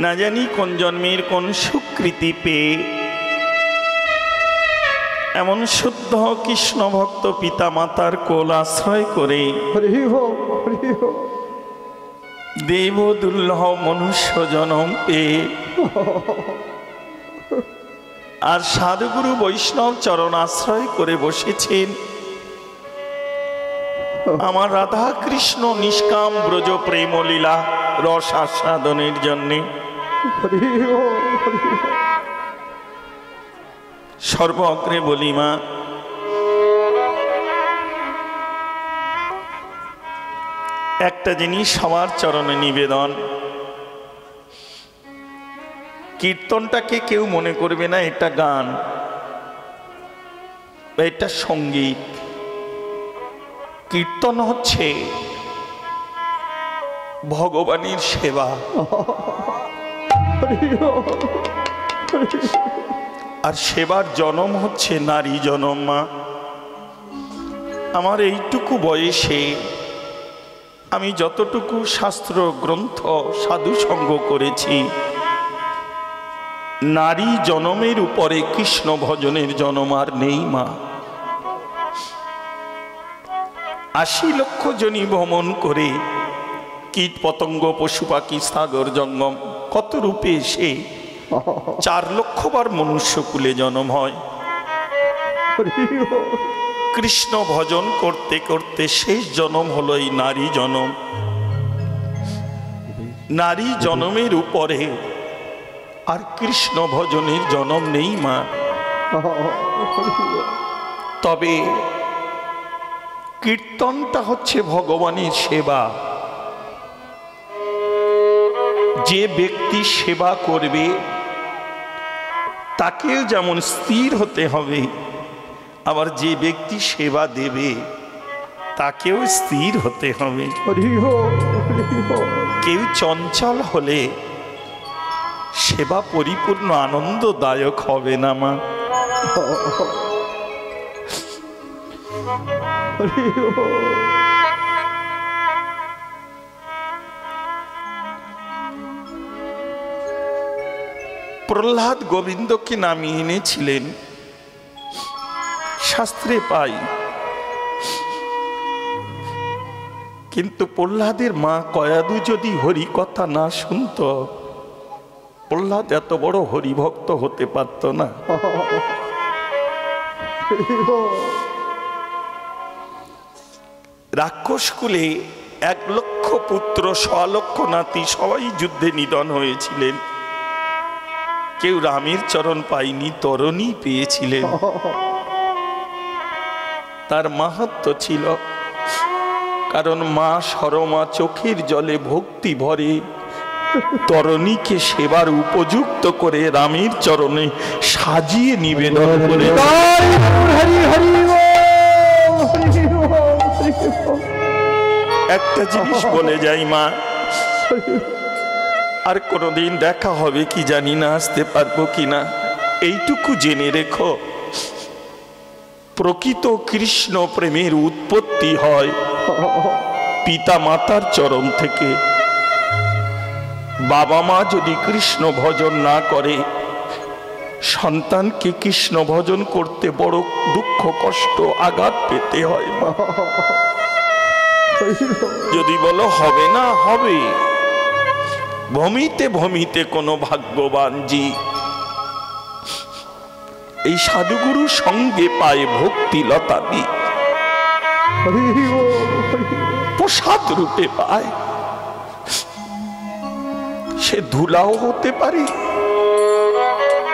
না জানি কোন জন্মের কোন সুকৃতি পেয়ে এমন শুদ্ধ কৃষ্ণ ভক্ত পিতা মাতার কোল আশ্রয় করে দেব দুর্লভ মনুষ্য জনম পেয়ে আর সাধুগুরু বৈষ্ণব চরণ আশ্রয় করে বসেছেন আমার রাধা কৃষ্ণ নিষ্কাম ব্রজ প্রেম লীলা রস আস্বাদনের জন্যে। সর্বগ্রে বলি মা, একটা জিনিস সবার চরণে নিবেদন, কীর্তনটাকে কেউ মনে করবে না এটা গান বা এটা সঙ্গীত। কীর্তন হচ্ছে ভগবানের সেবা, আর সেবার জনম হচ্ছে নারী জনম। মা, আমার এইটুকু বয়সে আমি যতটুকু শাস্ত্র গ্রন্থ সাধু সঙ্গ করেছি, নারী জনমের উপরে কৃষ্ণ ভজনের জনম আর নেই। মা, ৮০ লক্ষ জনি ভ্রমণ করে কীট পতঙ্গ পশু পাখি সাগর জঙ্গম কত রূপে এসে ৪ লক্ষ বার মনুষ্যকুলে জন্ম হয়। কৃষ্ণ ভজন করতে করতে শেষ জন্ম হলো এই নারী জনম। নারী জনমের উপরে আর কৃষ্ণ ভজনের জনম নেই। মা, তবে কীর্তনটা হচ্ছে ভগবানের সেবা। যে ব্যক্তি সেবা করবে তাকেও যেমন স্থির হতে হবে, আবার যে ব্যক্তি সেবা দেবে তাকেও স্থির হতে হবে। কেউ চঞ্চল হলে সেবা পরিপূর্ণ আনন্দদায়ক হবে না। মা, প্রহ্লাদ গোবিন্দকে নামিয়ে এনেছিলেন, শাস্ত্রে পাই। কিন্তু প্রহ্লাদের মা কয়াদু যদি হরি কথা না শুনত, প্রহ্লাদ এত বড় হরিভক্ত হতে পারত না। রাক্ষসকুলে ১ লক্ষ পুত্র ১০০ লক্ষ নাতি সবাই যুদ্ধে নিধন হয়েছিলেন। কেউ রামের চরণ পায়নি, তরণী পেয়েছিলেন। তার মাহাত্ম্য ছিল, কারণ মা সরমা চোখের জলে ভক্তি ভরে তরণীকে সেবার উপযুক্ত করে রামের চরণে সাজিয়ে নিবেদন করে। একটা জিনিস বলে যাই মা, আর কোনোদিন দেখা হবে কি জানি না, আসতে পারবো কিনা, এইটুকু জেনে রেখো, প্রকৃত কৃষ্ণ প্রেমের উৎপত্তি হয় পিতা মাতার চরণ থেকে। বাবা মা যদি কৃষ্ণ ভজন না করে, সন্তানকে কৃষ্ণ ভজন করতে বড় দুঃখ কষ্ট আঘাত পেতে হয়। যদি বলো হবে না, হবে। ভমিতে ভমিতে কোনো ভাগ্যবান জি এই সাধুগুরু সঙ্গে পায় ভক্তি লতাদি, প্রসাদ রূপে পায়। সে ধুলাও হতে পারে,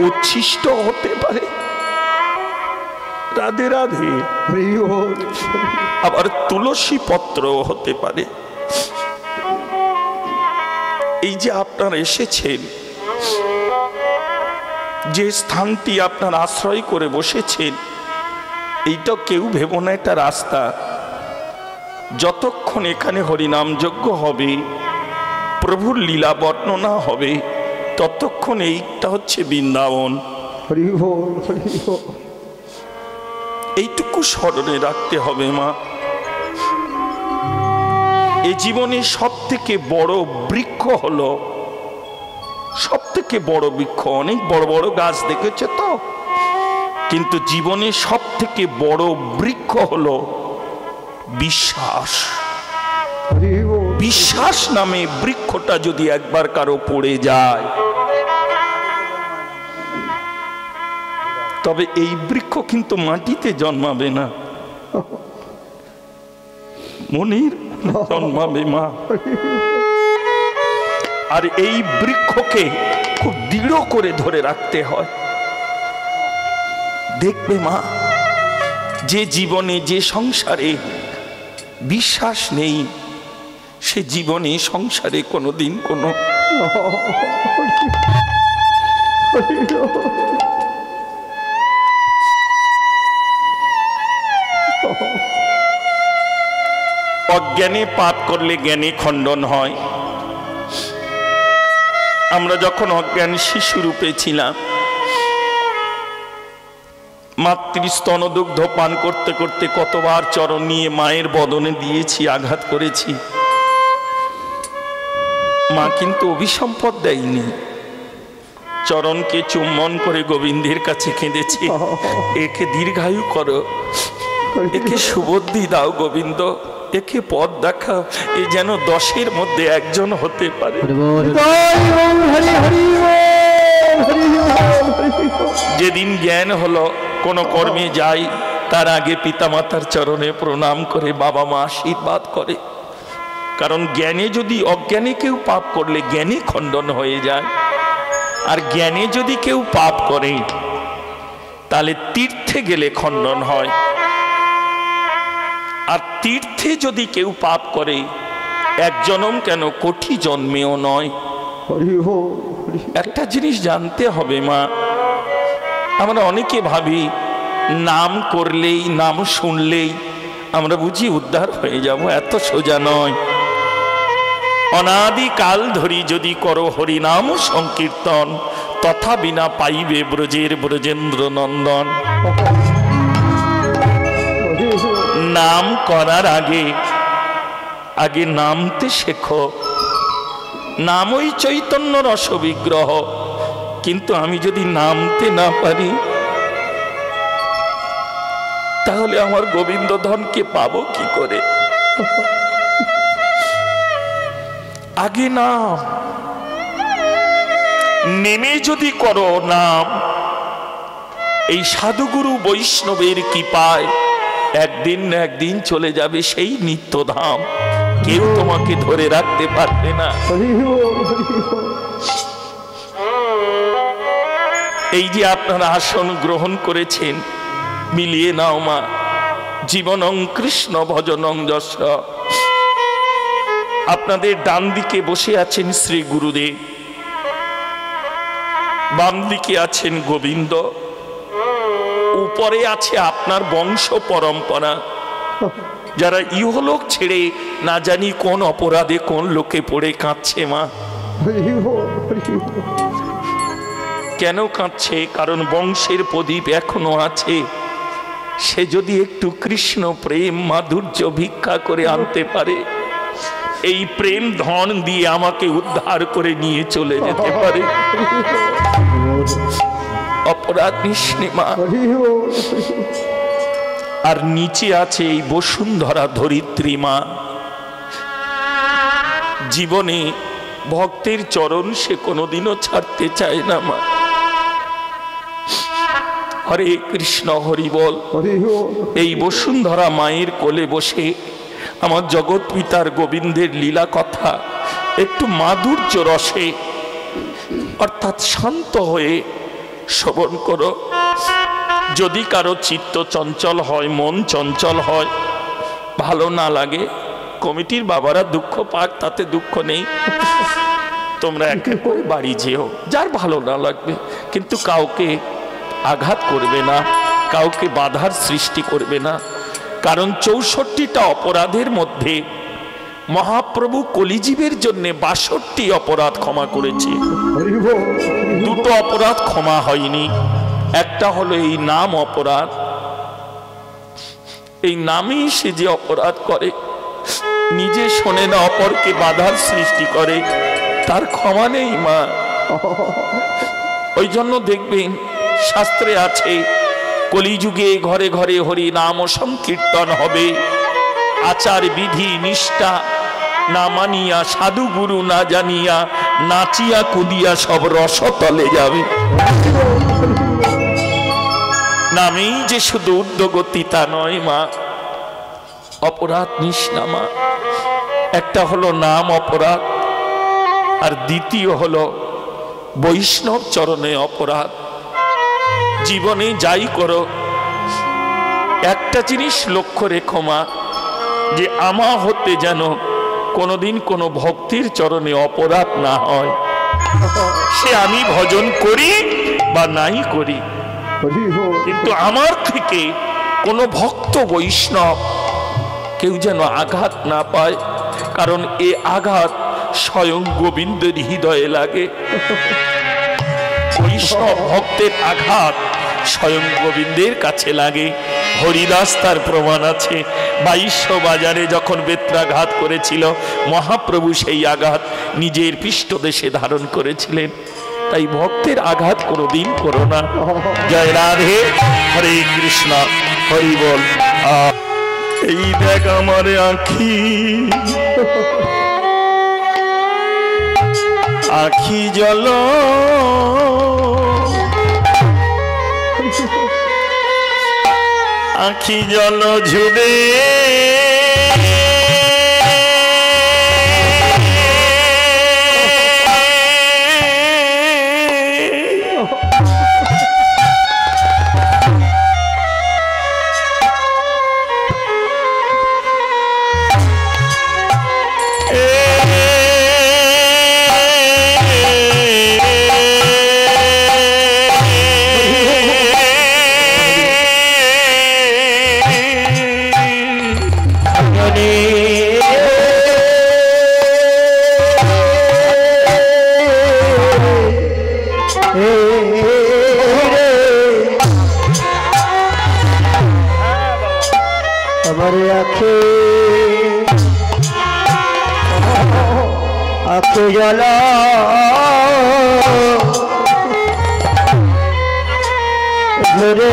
উচ্ছিষ্ট হতে পারে, রাধে রাধে, আবার তুলসী পত্র হতে পারে। এই যে আপনারা এসেছেন, যে স্থানটি আপনার আশ্রয় করে বসেছেন, এইটা কেউ ভেবো না এটা রাস্তা। যতক্ষণ এখানে হরিনাম যজ্ঞ হবে, প্রভুর লীলা বর্ণনা হবে, ততক্ষণ এইটা হচ্ছে বৃন্দাবন। এইটুকু স্মরণে রাখতে হবে মা। এ জীবনে সব থেকে বড় বৃক্ষ হলো সব থেকে বড় বৃক্ষ। অনেক বড় বড় গাছ দেখেছে তো, কিন্তু জীবনে সব থেকে বড় বৃক্ষ হলো বিশ্বাস। বিশ্বাস নামে বৃক্ষটা যদি একবার কারো পড়ে যায়, তবে এই বৃক্ষ কিন্তু মাটিতে জন্মাবে না, মনির জন্মাবে মা। আর এই বৃক্ষকে খুব দৃঢ় করে ধরে রাখতে হয়। দেখবে মা, যে জীবনে যে সংসারে বিশ্বাস নেই, সে জীবনে সংসারে কোনোদিন কোনো অজ্ঞানে পাপ করলে জ্ঞানে খণ্ডন হয়। আমরা যখন অজ্ঞান শিশু রূপে ছিলাম, মাতৃস্তনদুগ্ধ পান করতে করতে কতবার চরণ নিয়ে মায়ের বদনে দিয়েছি, আঘাত করেছি। মা কিন্তু অভিসম্পদ দেয়নি, চরণকে চুম্বন করে গোবিন্দের কাছে কেঁদেছি, একে দীর্ঘায়ু করো, একে সুবুদ্ধি দাও গোবিন্দ, একে পথ দেখাও, এ যেন 10-এর মধ্যে একজন হতে পারে। যেদিন জ্ঞান হলো, কোন কর্মে যাই, তার আগে পিতামাতার চরণে প্রণাম করে বাবা মা আশীর্বাদ করে। কারণ জ্ঞানে যদি, অজ্ঞানে কেউ পাপ করলে জ্ঞানে খণ্ডন হয়ে যায়, আর জ্ঞানে যদি কেউ পাপ করে তাহলে তীর্থে গেলে খণ্ডন হয়। আর তীর্থে যদি কেউ পাপ করে, এক জন্ম কেন কোটি জন্মেও নয়। একটা জিনিস জানতে হবে মা, আমরা অনেকে ভাবি নাম করলেই, নাম শুনলেই আমরা বুঝি উদ্ধার হয়ে যাব, এত সোজা নয়। অনাদিকাল ধরি যদি করো হরি নাম সংকীর্তন, তথা বিনা পাইবে ব্রজের ব্রজেন্দ্র নন্দন। নাম করার আগে আগে নামতে শেখো। নামই চৈতন্য রস বিগ্রহ, কিন্তু আমি যদি নামতে না পারি, তাহলে আমার গোবিন্দ ধনকে পাবো কি করে? আগে নাম, নেমে যদি করো নাম, এই সাধুগুরু বৈষ্ণবের কৃপায় একদিন না একদিন চলে যাবে সেই নিত্যধাম, কেউ তোমাকে ধরে রাখতে পারবে না। এই যে আপনারা আসন গ্রহণ করেছেন, মিলিয়ে নাও মা। জীবনং কৃষ্ণ ভজনং যশ। আপনাদের ডান দিকে বসে আছেন শ্রী গুরুদেব, বাম দিকে আছেন গোবিন্দ, উপরে আছে আপনার বংশ পরম্পরা, যারা ইহলোক ছেড়ে না জানি কোন অপরাধে কোন লোকে পড়ে কাঁদছে মা। কেন কাঁদছে? কারণ বংশের প্রদীপ এখনো আছে। সে যদি একটু কৃষ্ণ প্রেম মাধুর্য ভিক্ষা করে আনতে পারে, এই প্রেম ধন দিয়ে আমাকে উদ্ধার করে নিয়ে চলে যেতে পারে। অপরাধ নিশ্চিত মা। আর নিচে আছে এই বসুন্ধরা ধরিত্রী মা। জীবনে ভক্তের চরণ সে কোনোদিনও ছাড়তে চায় না মা। হরে কৃষ্ণ হরি বল। এই বসুন্ধরা মায়ের কোলে বসে আমার জগৎ পিতার গোবিন্দের লীলা কথা একটু মাধুর্য রসে অর্থাৎ শান্ত হয়ে শ্রবণ করো। যদি কারো চিত্ত চঞ্চল হয়, মন চঞ্চল হয়, ভালো না লাগে, কমিটির বাবারা দুঃখ পাক, তাতে দুঃখ নেই। তোমরা এক এক করে বাড়ি যেও, যার ভালো না লাগবে, কিন্তু কাউকে আঘাত করবে না, কাউকে বাধার সৃষ্টি করবে না। কারণ 64টা অপরাধের মধ্যে মহাপ্রভু কলিজীবের জন্য 62 অপরাধ ক্ষমা করেছে। 2টো অপরাধ ক্ষমা হয়নি। একটা হলো এই নাম অপরাধ। এই নামেই সে যে অপরাধ করে, নিজে শোনে না, অপরকে বাধার সৃষ্টি করে, তার ক্ষমা নেই মা। ওই জন্য দেখবেন শাস্ত্রে আছে কলিযুগে ঘরে ঘরে হরি নাম সংকীর্তন হবে, আচার বিধি নিষ্ঠা না মানিয়া, সাধু গুরু না জানিয়া, নাচিয়া কুদিয়া সব রসতলে যাবে। নামেই যে শুধু ঊর্ধ্বগতি তা নয় মা, অপরাধ নিস না মা। একটা হলো নাম অপরাধ, আর দ্বিতীয় হলো বৈষ্ণব চরণে অপরাধ। জীবনে যাই করো একটা জিনিস লক্ষ্য রেখো মা, যে আমা হতে যেন কোনোদিন কোনো ভক্তির চরণে অপরাধ না হয়। সে আমি ভজন করি বা নাই করি, কিন্তু আমার থেকে কোনো ভক্ত বৈষ্ণব কেউ যেন আঘাত না পায়, কারণ এ আঘাত স্বয়ং গোবিন্দের হৃদয়ে লাগে। বৈষ্ণব ভক্তের আঘাত স্বয়ং গোবিন্দের কাছে লাগে। হরিদাস তার প্রমাণ আছে। 2200 বাজারে যখন বেত্রাঘাত করেছিল, মহাপ্রভু সেই আঘাত নিজের পৃষ্ঠদেশে ধারণ করেছিলেন। তাই ভক্তের আঘাত কোনোদিন করো না। জয় রাধে, হরে কৃষ্ণ, হরি বল। এই দেখ আমার আখি, আখি জল আখি জল ঝুড়ে আখি জল ঘুরে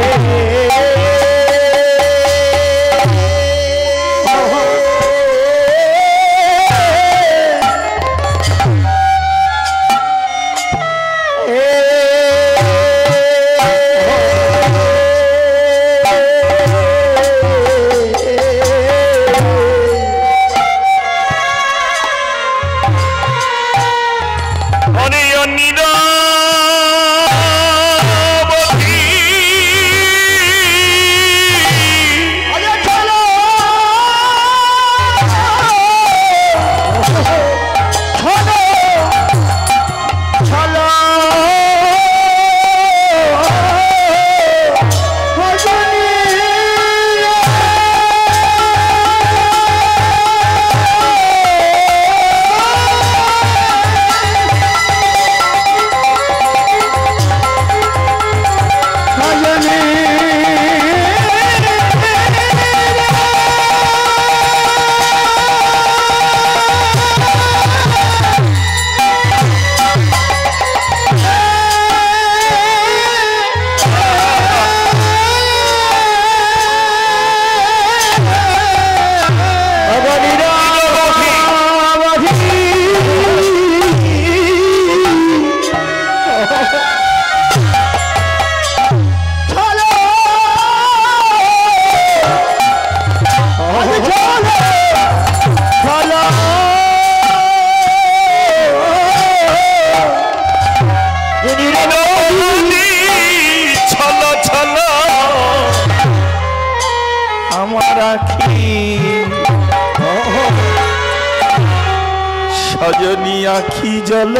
সজনী আখি জল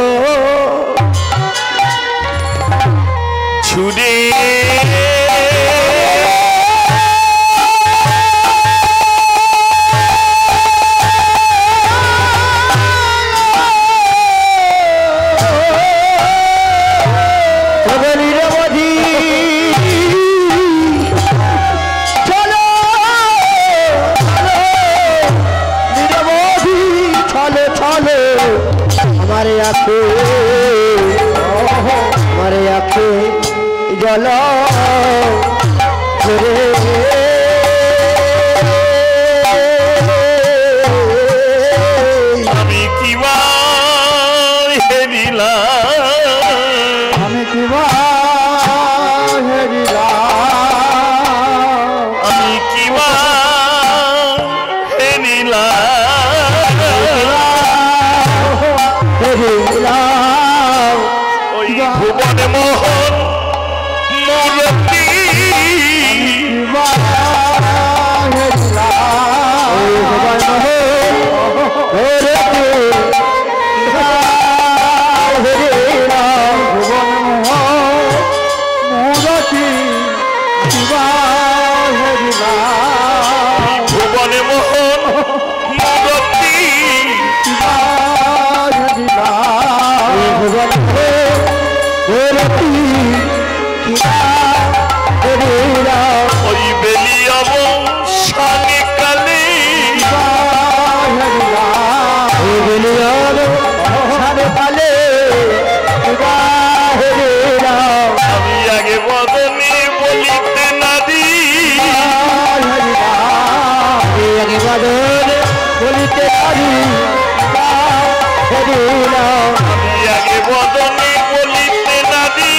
ছুড়ে हमारे आंखों আখে জল ঝরে আমি কিবা হেরিলাম, আমি কিবা হেরিলাম, আমি কিবা হেরিলাম, ওই ভুবন মোহন মূরতি কিবা হেরিলাম, ওই ভুবন মোহন মূরতি কিবা হেরিলাম, ভুবন মোহন মূরতি কিবা হেরিলাম, ভুবন মোহন মূরতি কিবা হেরিলাম, ওই ভুবন মোহন মূরতি কিবা হেরিলাম, ওই বেলিয়াব সানিকালে কিবা হেরিলাম, ওই বেলিয়াব সানিকালে কিবা হেরিলাম, আমি আগে বদনে বলিতে নাদি, আগে বাদন বলিতে পারি হেরিলাম, আমি আগে বদনে বলিতে নাদি,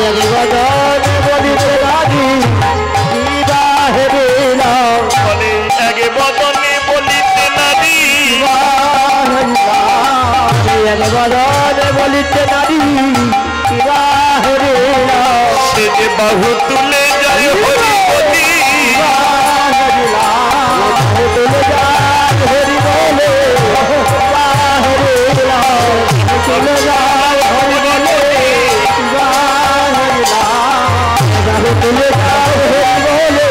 আগে বাদন বলিতে পারি কিবা হেরিলাম, বলে আগে বদনে বলিতে নাদি, আগে বাদন বলিতে পারি কিবা হেরিলাম, সে যে বাহু তুলে যায় হরিপতি, তুলে যায় হরি বলে তুলে যায় হরি বলে বাহু তুলে যায় হরি বলে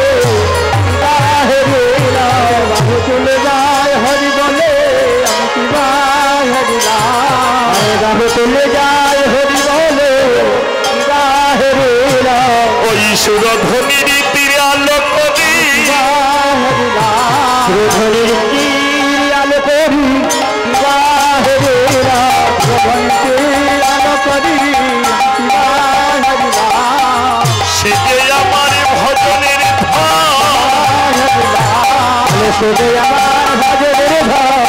বাহু তুলে যায় হরি বলে আমি কিবা হেরিলাম, বাহু তুলে যায় হরি বলে কিবা হেরিলাম, ওই সুরধ্বনির তীরে আলোক দি, সুরধ্বনির তীরে আলো করি কিবা হেরিলাম, সুরধ্বনির আলো করি কিবা হেরিলাম, সে যে আমার ভজনের ধাম, শুধু আমার ভজনের ধর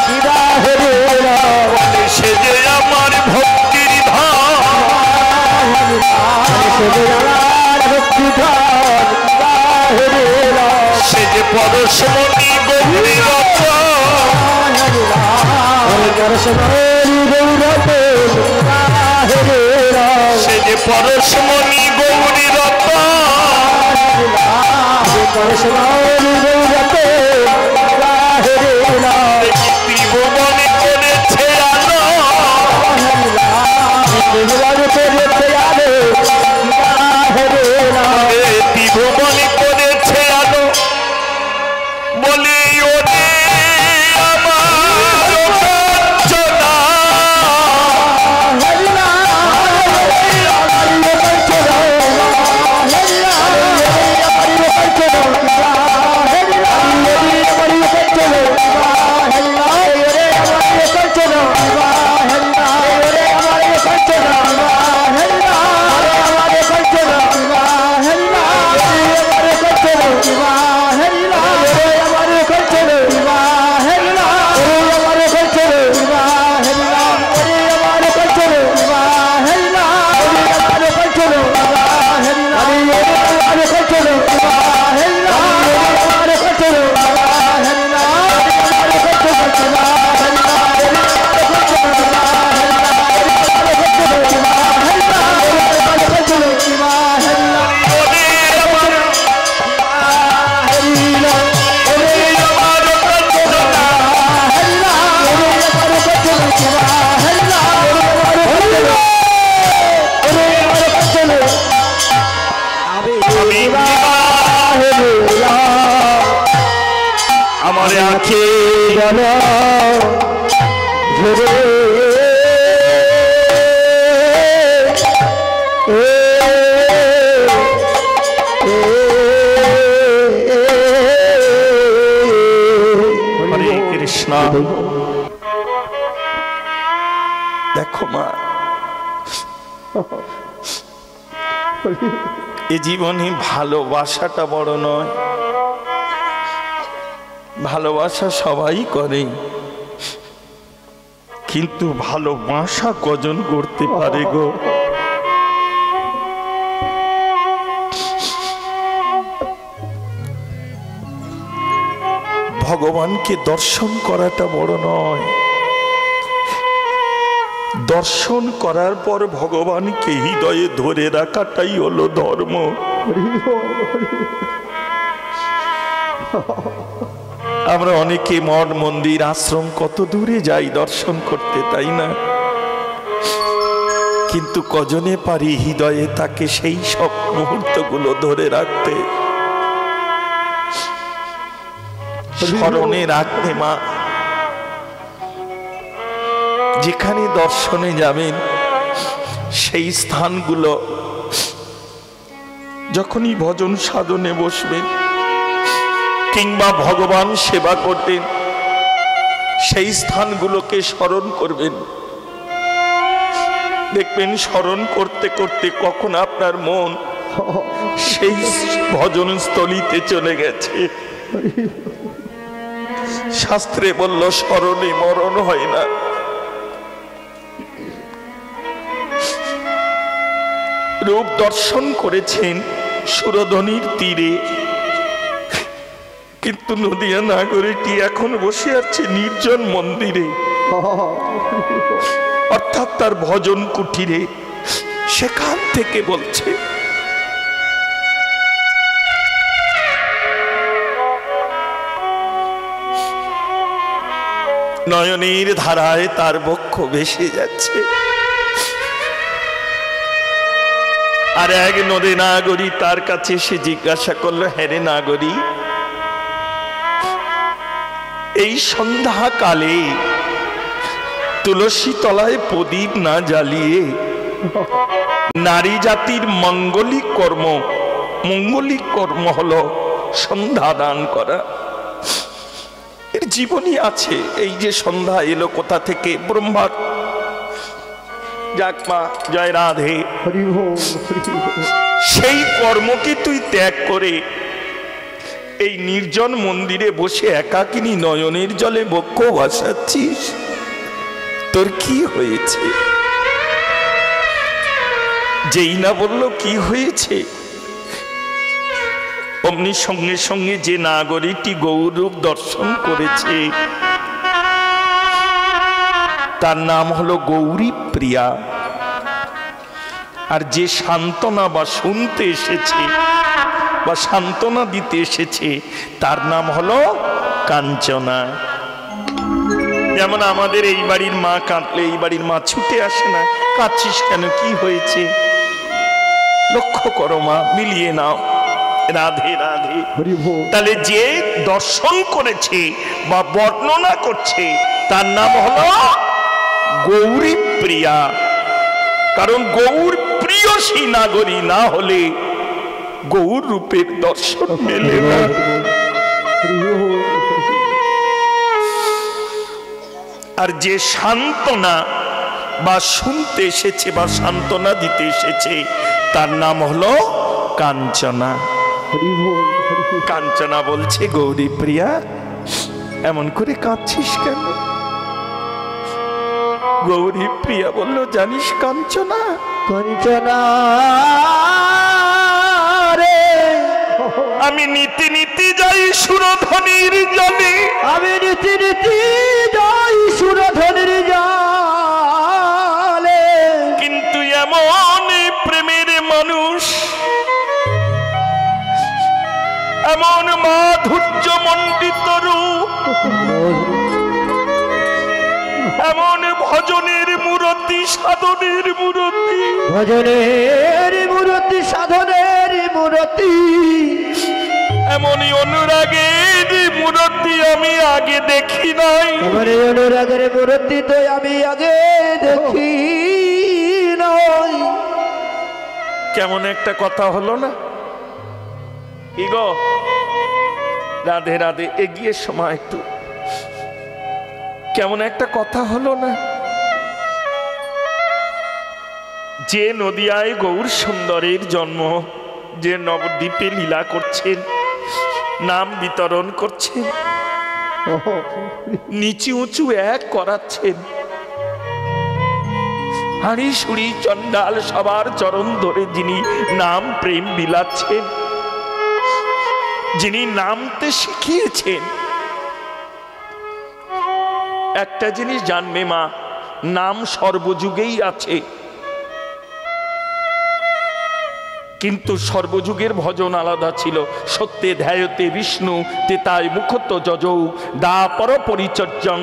কিবা হেরিলাম, সে যে আমার ভক্তির ধাম, শুধু আমার ভক্তি ধর কিবা হেরিলাম, সে যে পরশমণি গৌরী রত্ন, সে যে পরশমণি গৌরী রত্ন, ত্রিভুবনে করেছে আলো, ত্রিভুবনে করেছে আলো, বলি ওরে আমার কাঞ্চনা, আমার আঁখে হরে কৃষ্ণ। দেখো মা, এ জীবনে ভালোবাসাটা বড় নয়, ভালোবাসা সবাই করে, কিন্তু ভালোবাসা কজন করতে পারে গো? ভগবানকে দর্শন করাটা বড় নয়, দর্শন করার পর ভগবানকে হৃদয়ে ধরে রাখাটাই হলো ধর্ম। আমরা অনেকে মঠ মন্দির আশ্রম কত দূরে যাই দর্শন করতে, তাই না? কিন্তু কজনে পারি হৃদয়ে তাকে সেই সব মুহূর্তগুলো ধরে রাখতে, স্মরণে রাখতে। মা, যেখানে দর্শনে যাবেন সেই স্থানগুলো, যখনই ভজন সাধনে বসবেন কিংবা ভগবান সেবা করবেন, সেই স্থানগুলোকে স্মরণ করবেন। দেখবেন স্মরণ করতে করতে কখন আপনার মন সেই ভজন স্থলিতে চলে গেছে। শাস্ত্রে বলল স্মরণে মরণ হয় না। রূপ দর্শন করেছেন সুরধনির তীরে, কিন্তু নদিয়া নাগরীটি এখন বসে আছে নির্জন মন্দিরে, অর্থাৎ তার ভজন কুটিরে। সেখান থেকে বলছে নয়নের ধারায় তার বক্ষ ভেসে যাচ্ছে। আর এক নদী নাগরী তার কাছে এসে জিজ্ঞাসা করলো, হ্যাঁ রে নাগরী, এই সন্ধ্যাকালে তুলসী তলায় প্রদীপ না জ্বালিয়ে নারী জাতির মঙ্গলিক কর্ম হলো সন্ধ্যা দান করা। এর জীবনী আছে। এই যে সন্ধ্যা এলো কোথা থেকে? ব্রহ্মার। যাক মা, জয় রাধে। সেই কর্মকে তুই ত্যাগ করে এই নির্জন মন্দিরে বসে একাকিনী নয়নের জলে বক্ষ ভাসাচ্ছিস, তোর কি হয়েছে? যেই না বলল কি হয়েছে, অমনি সঙ্গে সঙ্গে যে নাগরীটি গৌরূপ দর্শন করেছে তার নাম হলো গৌরী প্রিয়া। আর যে সান্ত্বনা বা শুনতে এসেছে বা সান্ত্বনা দিতে এসেছে তার নাম হলো কাঞ্চনা। যেমন আমাদের এই বাড়ির মা কাঁদলে এই বাড়ির মা ছুটে আসে না, কাঁদছিস কেন, কি হয়েছে? লক্ষ্য করো মা, মিলিয়ে নাও। রাধে রাধে। তাহলে যে দর্শন করেছে বা বর্ণনা করছে তার নাম হলো গৌরী প্রিয়া। কারণ গৌর প্রিয়সী নাগরী না হলে গৌর রূপের দর্শন মেলে না। আর যে সান্ত্বনা বা শুনতে এসেছে বা সান্ত্বনা দিতে এসেছে তার নাম হলো কাঞ্চনা। কাঞ্চনা বলছে, গৌরী প্রিয়া এমন করে কাঁদছিস কেন? গৌরী প্রিয়া বলল, জানিস কাঞ্চনা, কাঞ্চনা রে, আমি নীতি নীতি যাই সুরধনির জলে, আমি নীতি নীতি যাই সুরধনির জলে, কিন্তু এমন প্রেমের মানুষ, এমন মাধুর্য মণ্ডিত রূপ, এমন ভজনের মূরতি, সাধনের মূরতি, ভজনের মূরতি, সাধনের মূরতি, এমনই অনুরাগের মূরতি আমি আগে দেখি নাই। এমন অনুরাগের মূরতি তো আমি আগে দেখি নাই। কেমন একটা কথা হলো না? ইগো রাধে রাধে, এগিয়ে সময় একটু। কেমন একটা কথা হলো না? যে নদিয়ায় গৌর সুন্দরের জন্ম, যে নবদ্বীপে লীলা করছেন, নাম বিতরণ করছেন, নিচু উঁচু এক করাচ্ছেন, হাঁড়ি সুড়ি চণ্ডাল সবার চরণ ধরে যিনি নাম প্রেম বিলাচ্ছেন, যিনি নামতে শিখিয়েছেন, একটা জিনিস জানবে মা, নাম সর্বযুগেই আছে, কিন্তু সর্বযুগের ভজন আলাদা ছিল। সত্যে ধ্যায়তে বিষ্ণু তেতায় মুখত যজৌ দাপর পরিচর্যং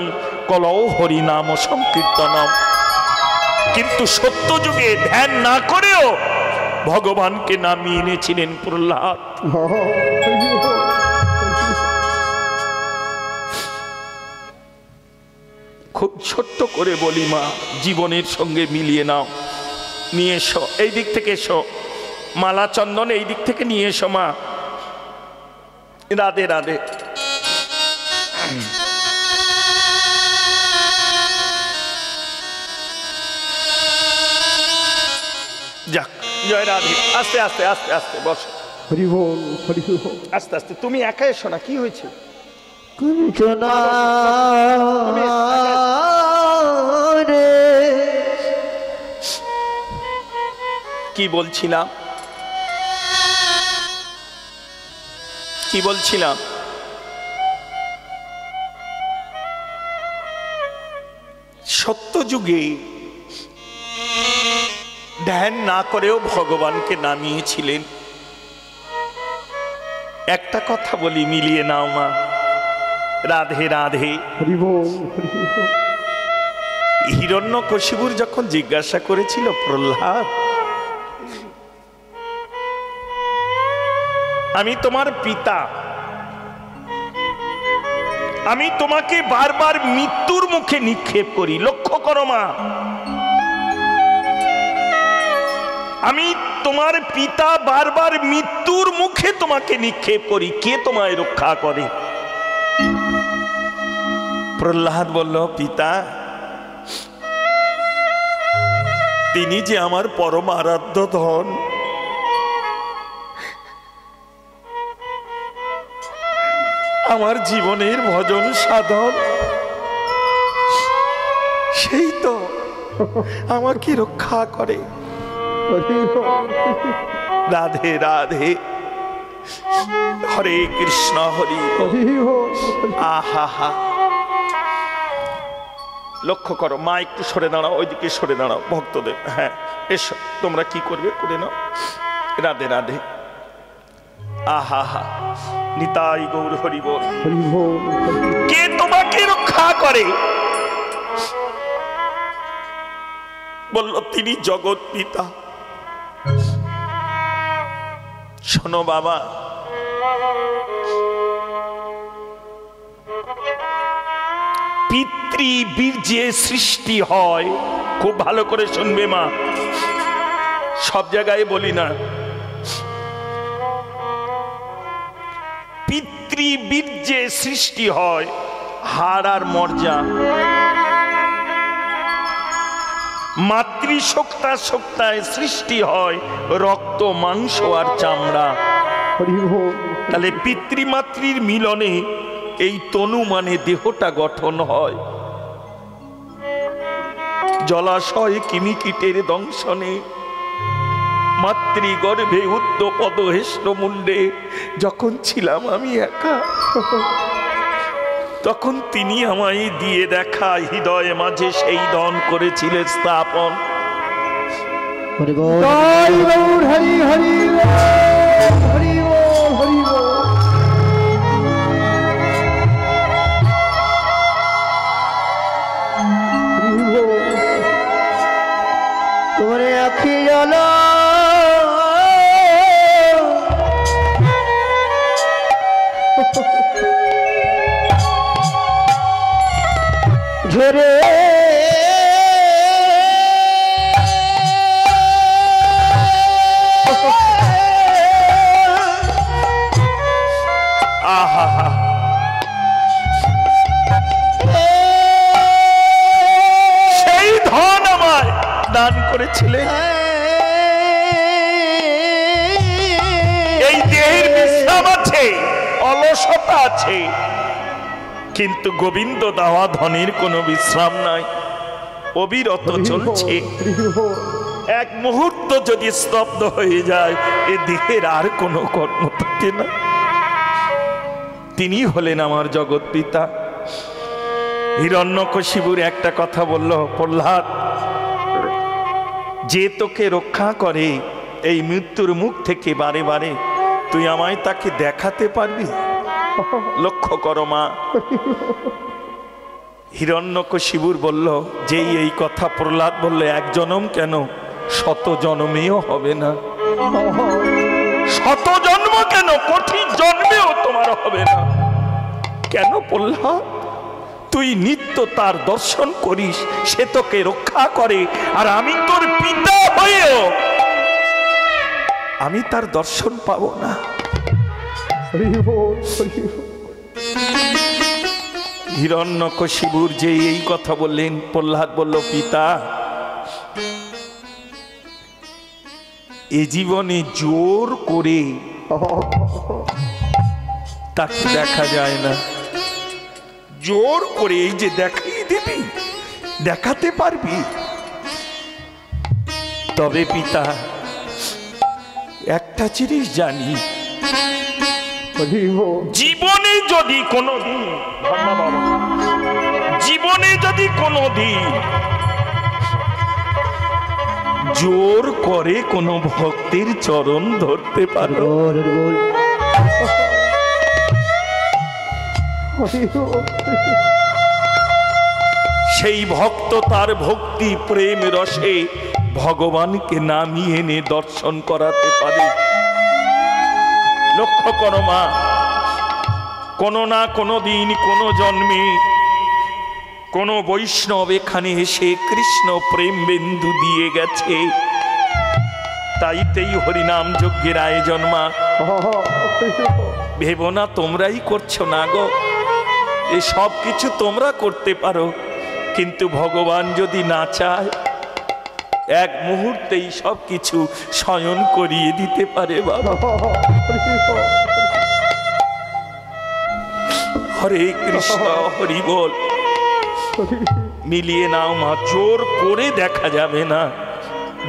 কলৌ হরিনাম সংকীর্তনম। কিন্তু সত্য যুগে ধ্যান না করেও ভগবানকে নামিয়ে এনেছিলেন প্রহ্লাদ। খুব ছোট্ট করে বলি মা, জীবনের সঙ্গে মিলিয়ে নাও, নিয়ে এসো, এই দিক থেকে এসো, মালা চন্দন এই দিক থেকে নিয়ে এসো মা। রাধে রাধে। যাক, জয় রাধে। আস্তে আস্তে আস্তে আস্তে বসো। হরি বল, হরি বল। আস্তে আস্তে, তুমি একা এসো না, কি হয়েছে? কুঞ্চনা রে, কি বলছিলাম, কি বলছিলাম? সত্য যুগে ধ্যান না করেও ভগবানকে নামিয়েছিলেন। একটা কথা বলি, মিলিয়ে নাও মা। রাধে রাধে। হরি বল, হরি বল। হিরণ্যকশিপুর যখন জিজ্ঞাসা করেছিল, প্রহ্লাদ আমি তোমার পিতা, আমি তোমাকে বারবার মৃত্যুর মুখে নিক্ষেপ করি, লক্ষ্য করো মা, আমি তোমার পিতা, বারবার মৃত্যুর মুখে তোমাকে নিক্ষেপ করি, কে তোমায় রক্ষা করে? প্রহ্লাদ বলল, পিতা তিনি যে আমার পরম আরাধ্য ধন, আমার জীবনের ভজন সাধন, সেই তো আমাকে রক্ষা করে। রাধে রাধে। হরে কৃষ্ণ, হরি আহা হা। লক্ষ্য করো মা, একটু সরে দাঁড়াও, ওইদিকে সরে দাঁড়াও ভক্তদের। হ্যাঁ এসো, তোমরা কি করবে করে নাও। রাধে রাধে। আহা হা। নিতাই গৌর হরি বল। কে তোমাকে রক্ষা করে? বলল তিনি জগৎ পিতা। শোনো বাবা, পিতৃবীর্যে সৃষ্টি হয়। খুব ভালো করে শুনবে মা, সব জায়গায় বলি না। পিতৃবীর্যে সৃষ্টি হয় হাড় আর মর্জা, মাতৃশক্তা শক্তায় সৃষ্টি হয় রক্ত মাংস আর চামড়া। তাহলে পিতৃমাতৃর মিলনে এই তনু মানে দেহটা গঠন হয়। জলাশয় কিমিকিটের দংশনে, মাতৃগর্ভে উদ্যপদ হেষ্ট মুন্ডে যখন ছিলাম আমি একা, তখন তিনি আমায় দিয়ে দেখা হৃদয়ে মাঝে সেই ধন করেছিলেন স্থাপন। হরি বল, হরি হরি হরি বল, হরি বল। তোমারে আখি জ্বালা ঝরে আহা হা। সেই ধন আমায় দান করেছিলেন। বিশ্রাম আছে, অলসতা আছে, কিন্তু গোবিন্দ দেওয়া ধনের কোনো বিশ্রাম নাই, অবিরত চলছে। এক মুহূর্ত যদি স্তব্ধ হয়ে যায়, এ দেহের আর কোনো কর্ম থাকে না। তিনি হলেন আমার জগৎ পিতা। হিরণ্যকশিপুর একটা কথা বলল, প্রহ্লাদ, যে তোকে রক্ষা করে এই মৃত্যুর মুখ থেকে বারে বারে, তুই আমায় তাকে দেখাতে পারবি? লক্ষ্য করো মা, হিরণ্যকশিপুর বলল, যেই এই কথা প্রহ্লাদ বলল, এক জনম কেন, 100 জন্মেও হবে না। 100 জন্ম কেন, কঠিন জন্মেও তোমার হবে না। কেন প্রহ্লাদ? তুই নিত্য তার দর্শন করিস, সে তোকে রক্ষা করে, আর আমি তোর পিতা হয়েও আমি তার দর্শন পাবো না। হিরণ্যকশিপুর যে এই কথা বললেন, প্রহ্লাদ বলল, পিতা, এ জীবনে জোর করে তাকে দেখা যায় না। জোর করে এই যে দেখাই দিবি, দেখাতে পারবি? তবে পিতা, একটা জিনিস জানি, জীবনে যদি কোনোদিন জোর করে কোনো ভক্তের চরণ ধরতে পারো, সেই ভক্ত তার ভক্তি প্রেম রসে ভগবানকে নামিয়ে এনে দর্শন করাতে পারে। লক্ষ্য করো মা, কোনো না কোনো দিন, কোনো জন্মে কোন বৈষ্ণব এখানে এসে কৃষ্ণ প্রেম বিন্দু দিয়ে গেছে, তাইতেই হরিনাম যজ্ঞের আয়োজন। মা, ভেবো না তোমরাই করছো না গো, এ সব কিছু তোমরা করতে পারো, কিন্তু ভগবান যদি না চায়, এক মুহূর্তেই সব কিছু শয়ন করিয়ে দিতে পারে। বাবা, হরে কৃষ্ণ, হরি বল। মিলিয়ে নাও মা, জোর করে দেখা যাবে না,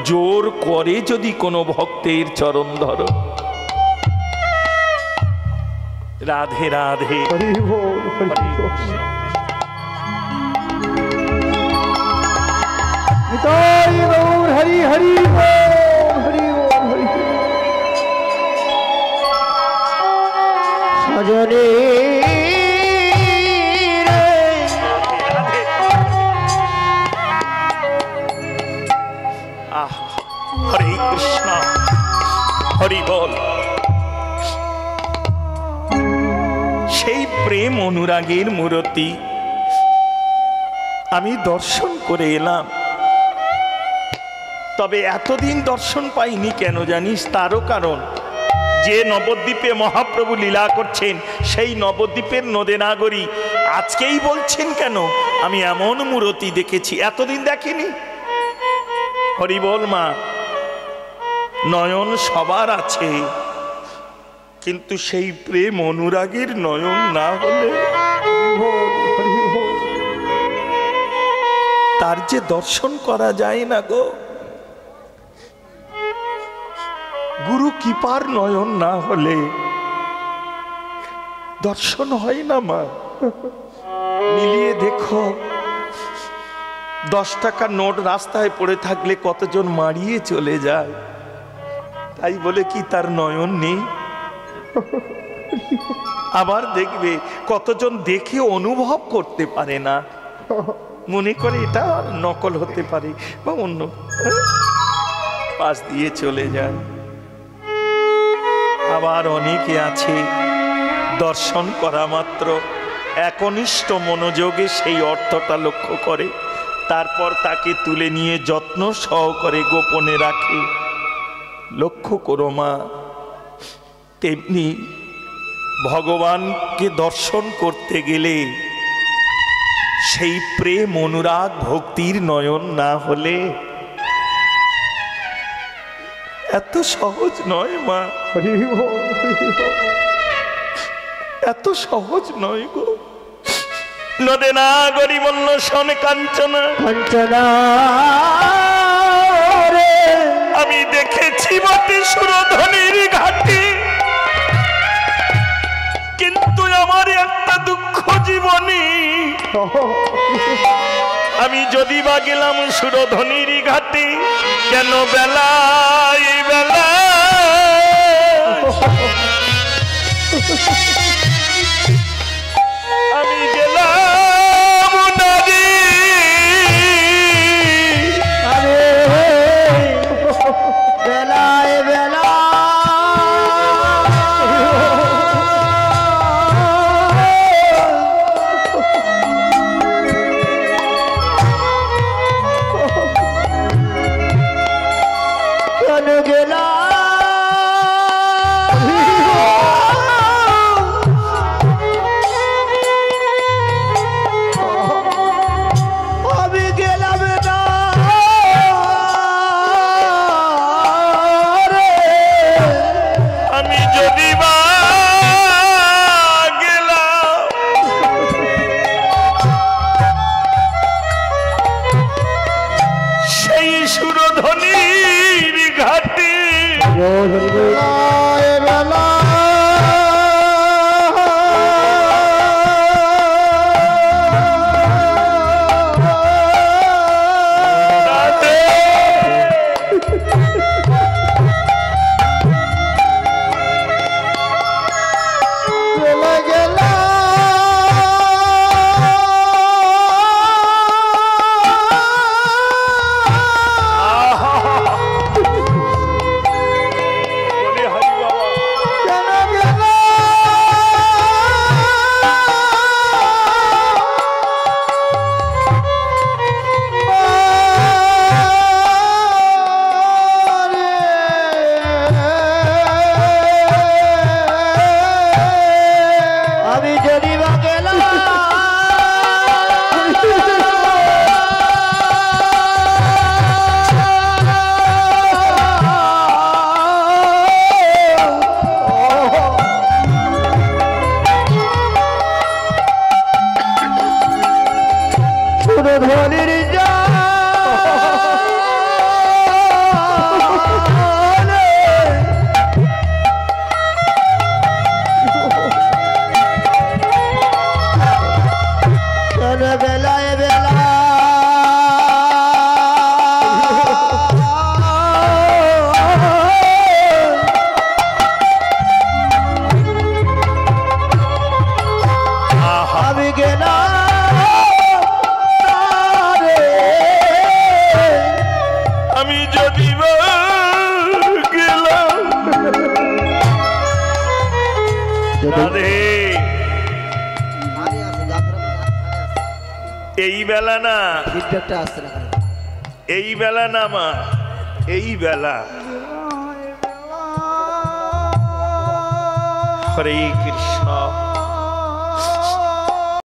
জোর করে যদি কোনো ভক্তের চরণ ধরো। রাধে রাধে। হরি বল, হরি বল। নিতাই গৌর হরি হরি বল, হরি বল, হরি বল। সজনে হরে কৃষ্ণ, হরি বল। সেই প্রেম অনুরাগের মূর্তি আমি দর্শন করে এলাম, তবে এতদিন দর্শন পাইনি কেন জানিস? তারও কারণ, যে নবদ্বীপে মহাপ্রভু লীলা করছেন, সেই নবদ্বীপের নদে নাগরী আজকেই বলছেন কেন আমি এমন মূর্তি দেখেছি, এতদিন দেখিনি। হরি বল মা। নয়ন সবার আছে, কিন্তু সেই প্রেম অনুরাগের নয়ন না হলে তার যে দর্শন করা যায় না গো। গুরু কৃপার নয়ন না হলে দর্শন হয় না মা। মিলিয়ে দেখো, 10 টাকার নোট রাস্তায় পড়ে থাকলে কতজন মারিয়ে চলে যায়, তাই বলে কি তার নয়ন নেই? আবার দেখবে কতজন দেখে অনুভব করতে পারে না, মনে করে এটা নকল হতে পারে বা অন্য, পাশ দিয়ে চলে যায়। আবার অনেকে আছে দর্শন করা মাত্র একনিষ্ঠ মনোযোগে সেই অর্থটা লক্ষ্য করে, তারপর তাকে তুলে নিয়ে যত্ন সহকারে গোপনে রাখে। লক্ষ্য করো মা, তেমনি ভগবানকে দর্শন করতে গেলে সেই প্রেম অনুরাগ ভক্তির নয়ন না হলে এত সহজ নয় মা। এত সহজ নয় গো। নদে না গরি বলল শোন কাঞ্চনা, কাঞ্চনা রে আমি দেখেছি বটে সুরধনির ঘাটে, কিন্তু আমার একটা দুঃখ জীবনে, আমি যদি বা গেলাম সুরধনির ঘাটে, কেন বেলায় বেলা আমি গেলাম নারী, আরে বেলায় বেলা কেন গেলা এই বেলা না, এই বেলা না মা, এই বেলা। হরে কৃষ্ণ।